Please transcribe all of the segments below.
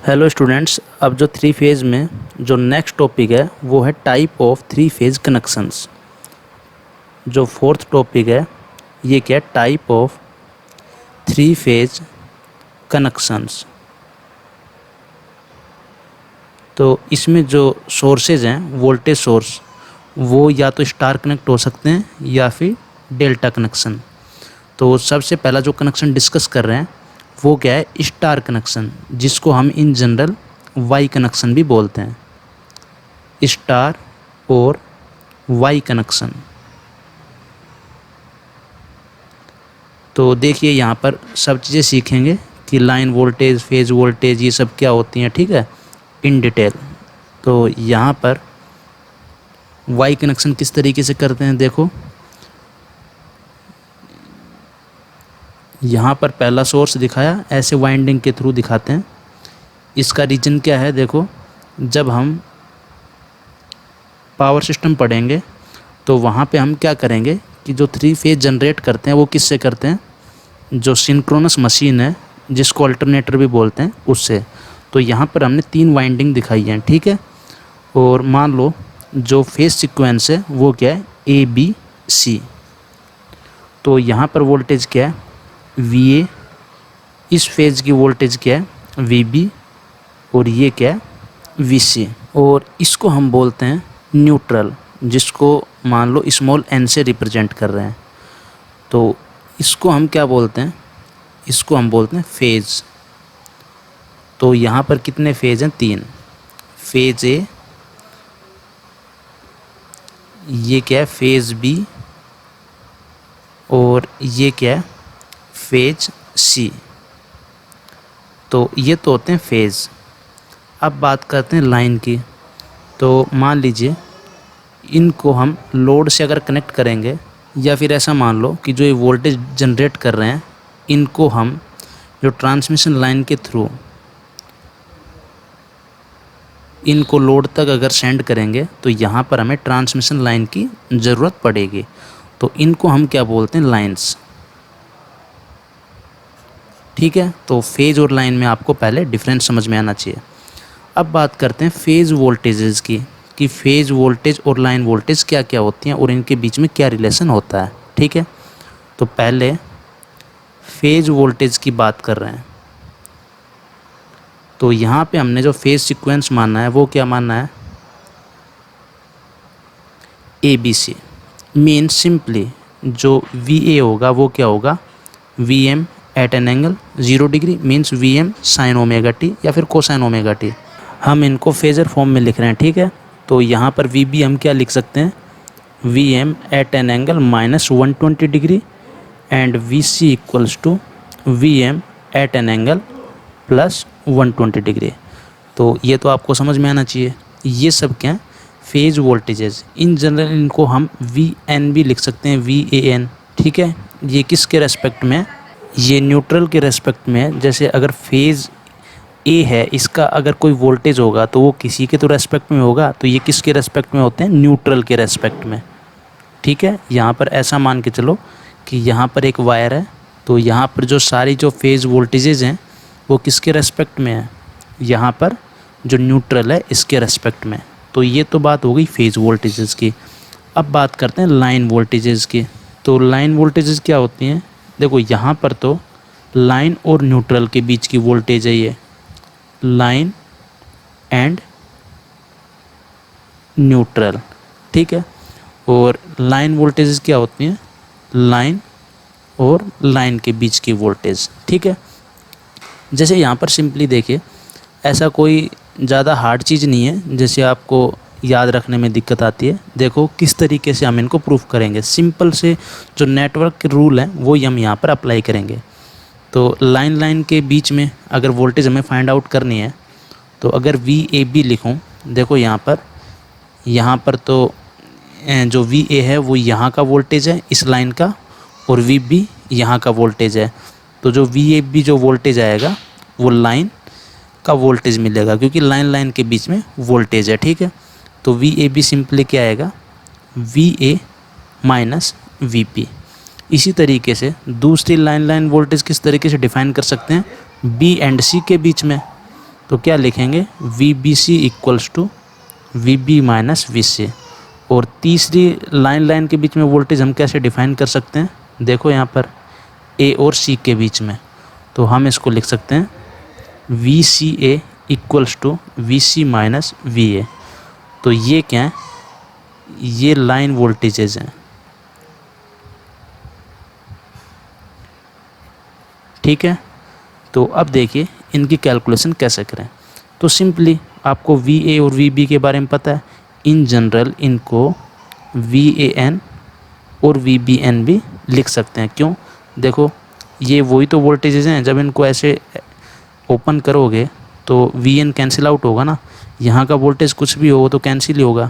Hello students, अब जो three phase में जो नेक्स्ट टॉपिक है वो है type of three phase connections. जो फोर्थ टॉपिक है ये क्या है, type of three phase connections. तो इसमें जो सोर्सेज हैं, वोल्टेज सोर्स, वो या तो स्टार कनेक्ट हो सकते हैं या फिर डेल्टा कनेक्शन। तो सबसे पहला जो कनेक्शन डिस्कस कर रहे हैं वो क्या है, स्टार कनेक्शन, जिसको हम इन जनरल वाई कनेक्शन भी बोलते हैं। स्टार और वाई कनेक्शन। तो देखिए यहाँ पर सब चीज़ें सीखेंगे कि लाइन वोल्टेज, फेज वोल्टेज, ये सब क्या होती हैं, ठीक है, इन डिटेल। तो यहाँ पर वाई कनेक्शन किस तरीके से करते हैं, देखो यहाँ पर पहला सोर्स दिखाया, ऐसे वाइंडिंग के थ्रू दिखाते हैं। इसका रीजन क्या है, देखो जब हम पावर सिस्टम पढ़ेंगे तो वहाँ पे हम क्या करेंगे कि जो थ्री फेज जनरेट करते हैं वो किससे करते हैं, जो सिंक्रोनस मशीन है जिसको अल्टरनेटर भी बोलते हैं उससे। तो यहाँ पर हमने तीन वाइंडिंग दिखाई हैं, ठीक है। और मान लो जो फेज सीक्वेंस है वो क्या है, ए बी सी। तो यहाँ पर वोल्टेज क्या है, वी ए, इस फेज की वोल्टेज क्या है, वी बी, और ये क्या है, वी सी। और इसको हम बोलते हैं न्यूट्रल, जिसको मान लो स्मॉल एन से रिप्रेजेंट कर रहे हैं। तो इसको हम क्या बोलते हैं, इसको हम बोलते हैं फेज। तो यहाँ पर कितने फेज हैं, तीन। फेज ए, ये क्या है, फेज बी, और ये क्या है, फेज सी। तो ये तो होते हैं फेज। अब बात करते हैं लाइन की। तो मान लीजिए इनको हम लोड से अगर कनेक्ट करेंगे, या फिर ऐसा मान लो कि जो ये वोल्टेज जनरेट कर रहे हैं इनको हम जो ट्रांसमिशन लाइन के थ्रू इनको लोड तक अगर सेंड करेंगे तो यहाँ पर हमें ट्रांसमिशन लाइन की ज़रूरत पड़ेगी। तो इनको हम क्या बोलते हैं, लाइंस, ठीक है। तो फेज और लाइन में आपको पहले डिफरेंस समझ में आना चाहिए। अब बात करते हैं फेज वोल्टेजेस की, कि फेज वोल्टेज और लाइन वोल्टेज क्या क्या होती हैं और इनके बीच में क्या रिलेशन होता है, ठीक है। तो पहले फेज वोल्टेज की बात कर रहे हैं। तो यहाँ पे हमने जो फेज सीक्वेंस मानना है वो क्या मानना है, A B C. Mean simply जो वी ए होगा वो क्या होगा, V M at an angle 0 degree, means V M sine omega T या फिर कोसाइन ओमेगा टी। हम इनको फेजर फॉर्म में लिख रहे हैं, ठीक है। तो यहाँ पर वी बी हम क्या लिख सकते हैं, V M at an angle -120 degree, and V C equals to V M at an angle +120 degree. तो ये तो आपको समझ में आना चाहिए। ये सब क्या है, फेज वोल्टेजेस। इन जनरल इनको हम वी एन भी लिख सकते हैं, वी ए एन, ठीक है। ये किसके रेस्पेक्ट में, ये न्यूट्रल के रेस्पेक्ट में है। जैसे अगर फेज़ ए है, इसका अगर कोई वोल्टेज होगा तो वो किसी के तो रेस्पेक्ट में होगा, तो ये किसके रेस्पेक्ट में होते हैं, न्यूट्रल के रेस्पेक्ट में, ठीक है। यहाँ पर ऐसा मान के चलो कि यहाँ पर एक वायर है, तो यहाँ पर जो सारी जो फेज़ वोल्टेजेस हैं वो किसके रेस्पेक्ट में है, यहाँ पर जो न्यूट्रल है इसके रेस्पेक्ट में। तो ये तो बात हो गई फेज़ वोल्टेजेस की। अब बात करते हैं लाइन वोल्टेजेस की। तो लाइन वोल्टेजेस क्या होती हैं, देखो यहाँ पर तो लाइन और न्यूट्रल के बीच की वोल्टेज है ये, लाइन एंड न्यूट्रल, ठीक है। और लाइन वोल्टेजेस क्या होती हैं, लाइन और लाइन के बीच की वोल्टेज, ठीक है। जैसे यहाँ पर सिंपली देखिए, ऐसा कोई ज़्यादा हार्ड चीज़ नहीं है जैसे आपको याद रखने में दिक्कत आती है। देखो किस तरीके से हम इनको प्रूफ करेंगे। सिंपल से जो नेटवर्क के रूल हैं वो हम यहाँ पर अप्लाई करेंगे। तो लाइन के बीच में अगर वोल्टेज हमें फाइंड आउट करनी है, तो अगर वी ए बी लिखूँ, देखो यहाँ पर तो जो वी ए है वो यहाँ का वोल्टेज है इस लाइन का, और वी बी यहाँ का वोल्टेज है। तो जो वी ए बी जो वोल्टेज आएगा वो लाइन का वोल्टेज मिलेगा, क्योंकि लाइन के बीच में वोल्टेज है, ठीक है। तो वी ए बी सिंपली क्या आएगा, we A minus V P. इसी तरीके से दूसरी लाइन वोल्टेज किस तरीके से डिफाइन कर सकते हैं, बी एंड सी के बीच में। तो क्या लिखेंगे, V B C equals to V B minus V C. और तीसरी लाइन के बीच में वोल्टेज हम कैसे डिफाइन कर सकते हैं, देखो यहाँ पर ए और सी के बीच में, तो हम इसको लिख सकते हैं V C A equals to V C minus V A. तो ये क्या है, ये लाइन वोल्टेजेस हैं, ठीक है। तो अब देखिए इनकी कैलकुलेशन कैसे करें। तो सिंपली आपको वी ए और वी बी के बारे में पता है, इन जनरल इनको वी ए एन और वी बी एन भी लिख सकते हैं। क्यों, देखो ये वही तो वोल्टेजेस हैं, जब इनको ऐसे ओपन करोगे तो वी एन कैंसिल आउट होगा ना, यहाँ का वोल्टेज कुछ भी हो तो कैंसिल ही होगा,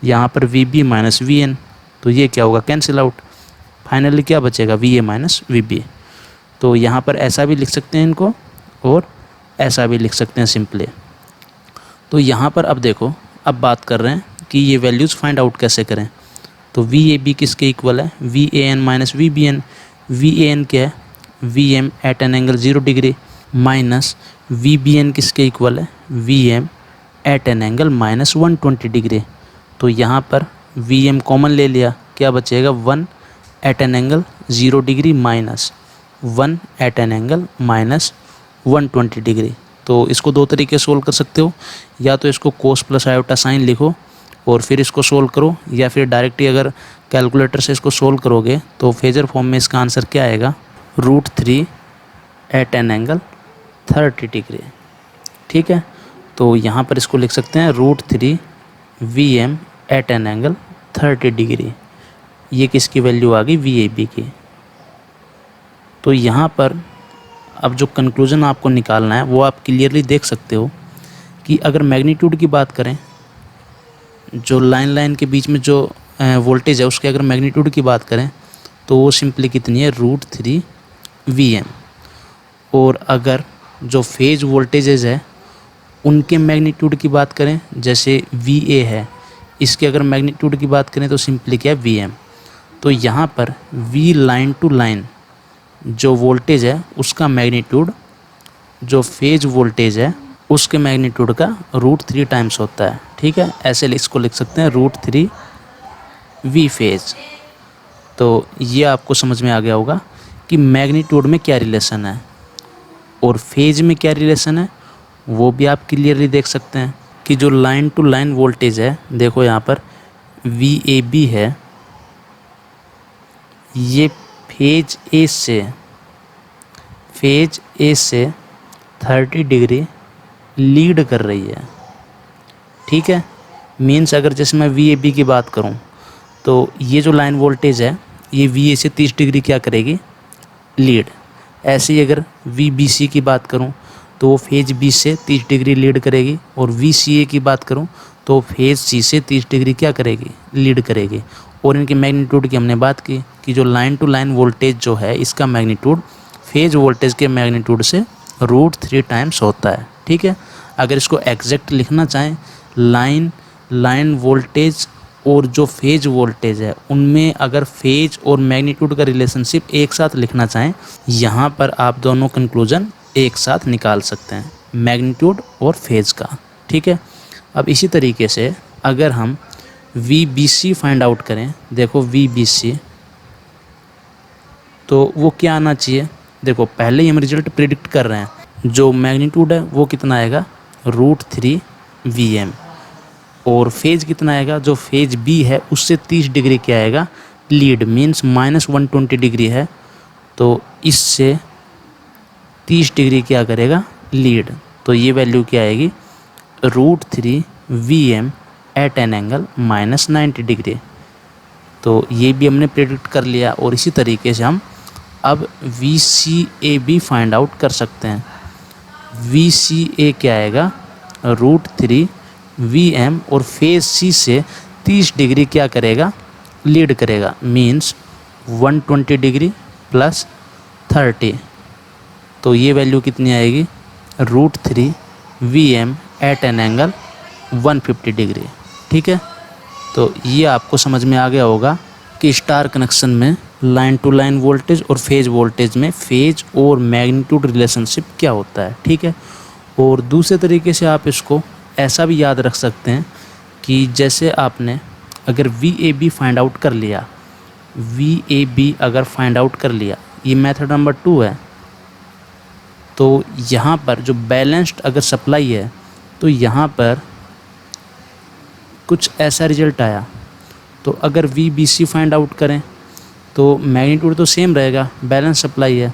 यहाँ पर V B minus V N, तो ये क्या होगा, कैंसिल आउट। फाइनली क्या बचेगा, V A minus V B. तो यहाँ पर ऐसा भी लिख सकते हैं इनको और ऐसा भी लिख सकते हैं सिंपली। तो यहाँ पर अब देखो, अब बात कर रहे हैं कि ये वैल्यूज़ फाइंड आउट कैसे करें। तो वी ए बी किसके इक्वल है, V A N minus V B N. V A N क्या है, V M at an angle 0 degree minus V B N किसके इक्वल है, V M at an angle minus 120 degree. तो यहाँ पर V M common ले लिया, क्या बचेगा, 1 at an angle 0 degree minus 1 at an angle minus 120 degree. तो इसको दो तरीके से सोल्व कर सकते हो, या तो इसको कोस प्लस आयोटा साइन लिखो और फिर इसको सोल्व करो, या फिर डायरेक्टली अगर कैलकुलेटर से इसको सोल्व करोगे तो फेजर फॉर्म में इसका आंसर क्या आएगा, √3 एट एन एंगल 30 डिग्री, ठीक है। तो यहाँ पर इसको लिख सकते हैं √3 V M at an angle 30 degree. ये किसकी वैल्यू आ गई, वी ए बी की। तो यहाँ पर अब जो कंक्लूजन आपको निकालना है वो आप क्लियरली देख सकते हो कि अगर मैग्नीट्यूड की बात करें, जो लाइन के बीच में जो वोल्टेज है उसके अगर मैग्नीट्यूड की बात करें तो वो सिंपली कितनी है, √3 वी एम। और अगर जो फेज वोल्टेजेस है उनके मैग्नीट्यूड की बात करें, जैसे वी ए है, इसके अगर मैग्नीट्यूड की बात करें तो सिंपली क्या है, वी एम। तो यहाँ पर वी लाइन टू लाइन जो वोल्टेज है उसका मैग्नीट्यूड जो फेज वोल्टेज है उसके मैग्नीट्यूड का √3 टाइम्स होता है, ठीक है। ऐसे इसको लिख सकते हैं √3 वी फेज। तो ये आपको समझ में आ गया होगा कि मैग्नीट्यूड में क्या रिलेशन है और फेज में क्या रिलेशन है, वो भी आप क्लियरली देख सकते हैं कि जो लाइन टू लाइन वोल्टेज है, देखो यहाँ पर वी ए बी है, ये फेज ए से 30 डिग्री लीड कर रही है, ठीक है। मीन्स अगर जैसे मैं वी ए बी की बात करूं तो ये जो लाइन वोल्टेज है ये वी ए से 30 डिग्री क्या करेगी, लीड। ऐसे ही अगर वी बी सी की बात करूं तो वो फेज बी से 30 डिग्री लीड करेगी, और वी सी ए की बात करूं तो फेज सी से 30 डिग्री क्या करेगी, लीड करेगी। और इनके मैग्नीट्यूड की हमने बात की कि जो लाइन टू लाइन वोल्टेज जो है इसका मैग्नीट्यूड फेज वोल्टेज के मैग्नीट्यूड से √3 टाइम्स होता है, ठीक है। अगर इसको एग्जैक्ट लिखना चाहें, लाइन वोल्टेज और जो फेज वोल्टेज है उनमें अगर फेज और मैग्नीट्यूड का रिलेशनशिप एक साथ लिखना चाहें, यहाँ पर आप दोनों कंक्लूजन एक साथ निकाल सकते हैं, मैग्नीट्यूड और फेज का, ठीक है। अब इसी तरीके से अगर हम V B C find out करें, देखो वी बी सी तो वो क्या आना चाहिए, देखो पहले ही हम रिजल्ट प्रिडिक्ट कर रहे हैं, जो मैग्नीट्यूड है वो कितना आएगा, √3 वी एम, और फेज कितना आएगा, जो फेज बी है उससे 30 डिग्री क्या आएगा, लीड। मीन्स -120 डिग्री है तो इससे 30 डिग्री क्या करेगा, लीड। तो ये वैल्यू क्या आएगी, √3 V M at an angle -90 degree. तो ये भी हमने प्रेडिक्ट कर लिया, और इसी तरीके से हम अब वी सी ए भी फाइंड आउट कर सकते हैं। वी सी ए क्या आएगा, √3 वी एम, और फेज सी से 30 डिग्री क्या करेगा, लीड करेगा। मीन्स 120 डिग्री प्लस 30, तो ये वैल्यू कितनी आएगी, √3 V M at an angle 150 degree, ठीक है। तो ये आपको समझ में आ गया होगा कि स्टार कनेक्शन में लाइन टू लाइन वोल्टेज और फेज वोल्टेज में फेज और मैग्नीट्यूड रिलेशनशिप क्या होता है, ठीक है। और दूसरे तरीके से आप इसको ऐसा भी याद रख सकते हैं कि जैसे आपने अगर VAB फाइंड आउट कर लिया, VAB अगर फाइंड आउट कर लिया, ये मेथड नंबर 2 है, तो यहाँ पर जो बैलेंस्ड अगर सप्लाई है तो यहाँ पर कुछ ऐसा रिजल्ट आया। तो अगर VBC फाइंड आउट करें तो मैग्नीट्यूड तो सेम रहेगा, बैलेंस सप्लाई है,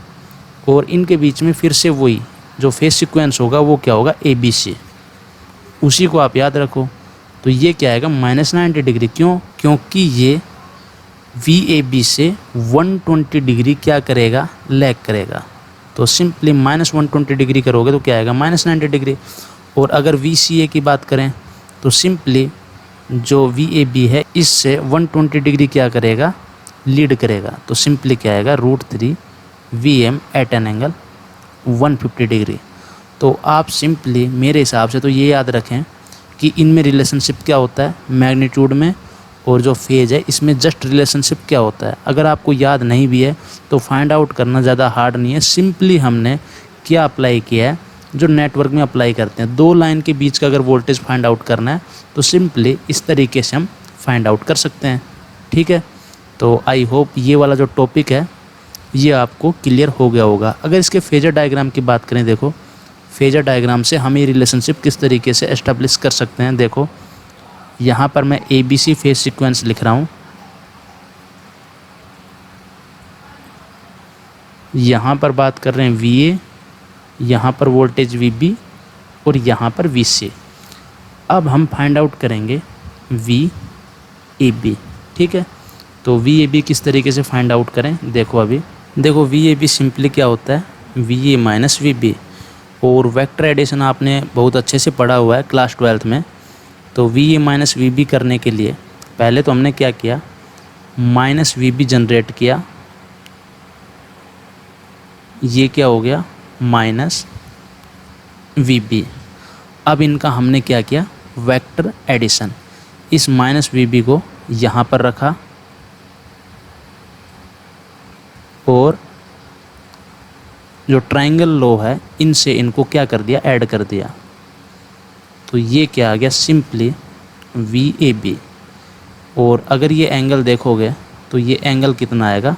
और इनके बीच में फिर से वही जो फेज सीक्वेंस होगा वो क्या होगा, ABC, उसी को आप याद रखो। तो ये क्या आएगा, -90 डिग्री। क्यों? क्योंकि ये VAB से 120 डिग्री क्या करेगा, लैग करेगा। तो सिंपली -120 डिग्री करोगे तो क्या आएगा, -90 डिग्री। और अगर VCA की बात करें तो सिंपली जो VAB है इससे 120 डिग्री क्या करेगा, लीड करेगा। तो सिंपली क्या आएगा, √3 VM at an angle 150 degree. तो आप सिंपली मेरे हिसाब से तो ये याद रखें कि इनमें रिलेशनशिप क्या होता है, मैग्नीट्यूड में और जो फेज है इसमें जस्ट रिलेशनशिप क्या होता है। अगर आपको याद नहीं भी है तो फाइंड आउट करना ज़्यादा हार्ड नहीं है। सिंपली हमने क्या अप्लाई किया है, जो नेटवर्क में अप्लाई करते हैं, दो लाइन के बीच का अगर वोल्टेज फाइंड आउट करना है तो सिंपली इस तरीके से हम फाइंड आउट कर सकते हैं। ठीक है, तो आई होप ये वाला जो टॉपिक है ये आपको क्लियर हो गया होगा। अगर इसके फेजर डायग्राम की बात करें, देखो फेजर डायग्राम से हम ये रिलेशनशिप किस तरीके से एस्टेब्लिश कर सकते हैं। देखो यहाँ पर मैं ABC फेज सीक्वेंस लिख रहा हूँ, यहाँ पर बात कर रहे हैं VA, यहाँ पर वोल्टेज VB और यहाँ पर VC। अब हम फाइंड आउट करेंगे VAB। ठीक है, तो VAB किस तरीके से फाइंड आउट करें, देखो अभी देखो VAB सिंपली क्या होता है, VA माइनस VB। और वेक्टर एडिशन आपने बहुत अच्छे से पढ़ा हुआ है क्लास 12th में। तो VA माइनस VB करने के लिए पहले तो हमने क्या किया, -VB जनरेट किया, ये क्या हो गया -VB। अब इनका हमने क्या किया, वेक्टर एडिशन। इस -VB को यहाँ पर रखा और जो ट्रायंगल लो है इनसे इनको क्या कर दिया, ऐड कर दिया। तो ये क्या आ गया, सिंपली VAB। और अगर ये एंगल देखोगे तो ये एंगल कितना आएगा,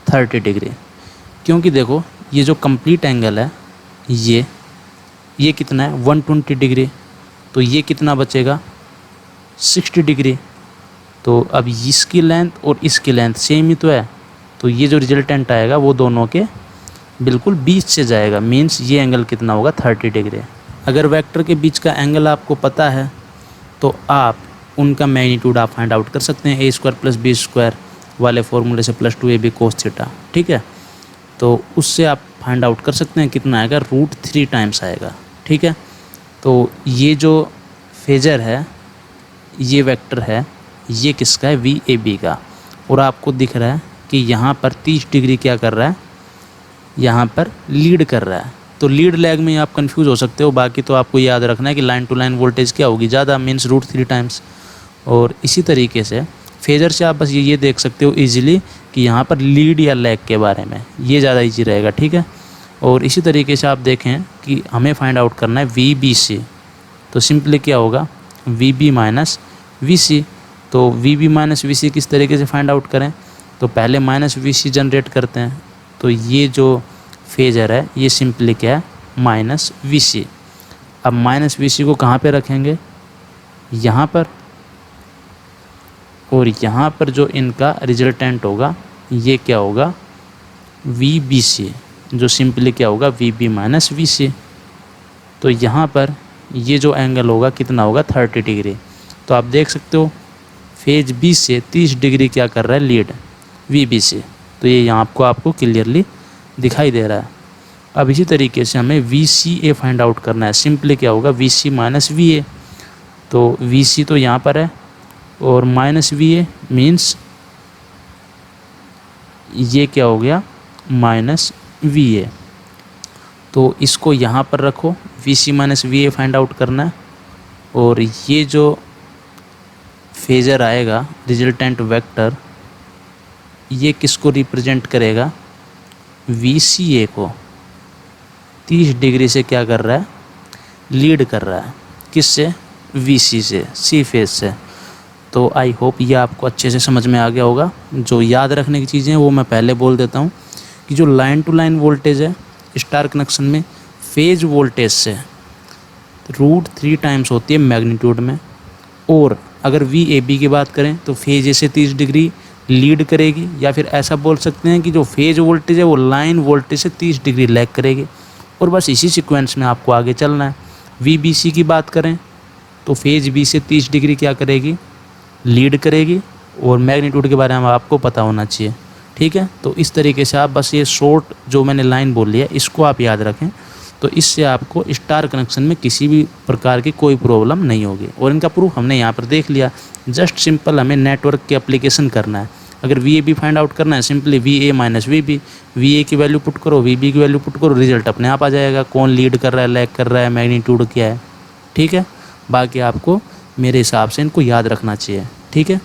30 डिग्री। क्योंकि देखो ये जो कंप्लीट एंगल है ये कितना है, 120 डिग्री। तो ये कितना बचेगा, 60 डिग्री। तो अब इसकी लेंथ और इसकी लेंथ सेम ही तो है, तो ये जो रिजल्टेंट आएगा वो दोनों के बिल्कुल बीच से जाएगा। मीन्स ये एंगल कितना होगा, 30 डिग्री। अगर वेक्टर के बीच का एंगल आपको पता है तो आप उनका मैग्नीट्यूड आप फाइंड आउट कर सकते हैं, A² + B² वाले फॉर्मूले से, +2AB cos थीटा। ठीक है, तो उससे आप फाइंड आउट कर सकते हैं कितना आएगा, √3 टाइम्स आएगा। ठीक है, तो ये जो फेजर है, ये वेक्टर है, ये किसका है, VAB का। और आपको दिख रहा है कि यहाँ पर 30 डिग्री क्या कर रहा है, यहाँ पर लीड कर रहा है। तो लीड लैग में आप कंफ्यूज हो सकते हो, बाकी तो आपको याद रखना है कि लाइन टू लाइन वोल्टेज क्या होगी, ज़्यादा मीन्स √3 टाइम्स। और इसी तरीके से फेजर से आप बस ये देख सकते हो इजीली कि यहाँ पर लीड या लैग के बारे में, ये ज़्यादा इजी रहेगा। ठीक है, और इसी तरीके से आप देखें कि हमें फाइंड आउट करना है VBC। तो सिंपली क्या होगा, VB माइनस VC। तो VB माइनस VC किस तरीके से फाइंड आउट करें, तो पहले -VC जनरेट करते हैं। तो ये जो फेजर है ये सिंपली क्या है, -VC। अब -VC को कहाँ पे रखेंगे, यहाँ पर, और यहाँ पर जो इनका रिजल्टेंट होगा ये क्या होगा, VBC, जो सिंपली क्या होगा, VB माइनस VC। तो यहाँ पर ये जो एंगल होगा कितना होगा, 30 डिग्री। तो आप देख सकते हो फेज B से 30 डिग्री क्या कर रहा है, लीड VBC। तो ये यहाँ आपको क्लियरली दिखाई दे रहा है। अब इसी तरीके से हमें VCA फाइंड आउट करना है। सिंपली क्या होगा, VC माइनस VA। तो VC तो यहाँ पर है और -VA मीन्स ये क्या हो गया, -VA। तो इसको यहाँ पर रखो, VC minus VA find out करना है। और ये जो फेजर आएगा, रिजल्टेंट वेक्टर, ये किसको रिप्रेजेंट करेगा, VCA को। 30 डिग्री से क्या कर रहा है, लीड कर रहा है। किससे, VC से, C फेज से। तो आई होप ये आपको अच्छे से समझ में आ गया होगा। जो याद रखने की चीज़ें हैं वो मैं पहले बोल देता हूँ कि जो लाइन टू लाइन वोल्टेज है स्टार कनेक्शन में, फेज वोल्टेज से √3 टाइम्स होती है मैग्नीट्यूड में। और अगर VAB की बात करें तो फेज ए से 30 डिग्री लीड करेगी, या फिर ऐसा बोल सकते हैं कि जो फेज वोल्टेज है वो लाइन वोल्टेज से 30 डिग्री लैग करेगी। और बस इसी सीक्वेंस में आपको आगे चलना है। VBC की बात करें तो फेज B से 30 डिग्री क्या करेगी, लीड करेगी। और मैग्नीट्यूड के बारे में आपको पता होना चाहिए, ठीक है। तो इस तरीके से आप बस ये शॉर्ट जो मैंने लाइन बोली है इसको आप याद रखें, तो इससे आपको स्टार कनेक्शन में किसी भी प्रकार की कोई प्रॉब्लम नहीं होगी। और इनका प्रूफ हमने यहाँ पर देख लिया। जस्ट सिंपल हमें नेटवर्क की एप्लीकेशन करना है। अगर VAB फाइंड आउट करना है, simply VA minus VB, VA की वैल्यू पुट करो, VB की वैल्यू पुट करो, रिजल्ट अपने आप आ जाएगा। कौन लीड कर रहा है, लैग कर रहा है, मैग्नीट्यूड क्या है, ठीक है। बाकी आपको मेरे हिसाब से इनको याद रखना चाहिए, ठीक है।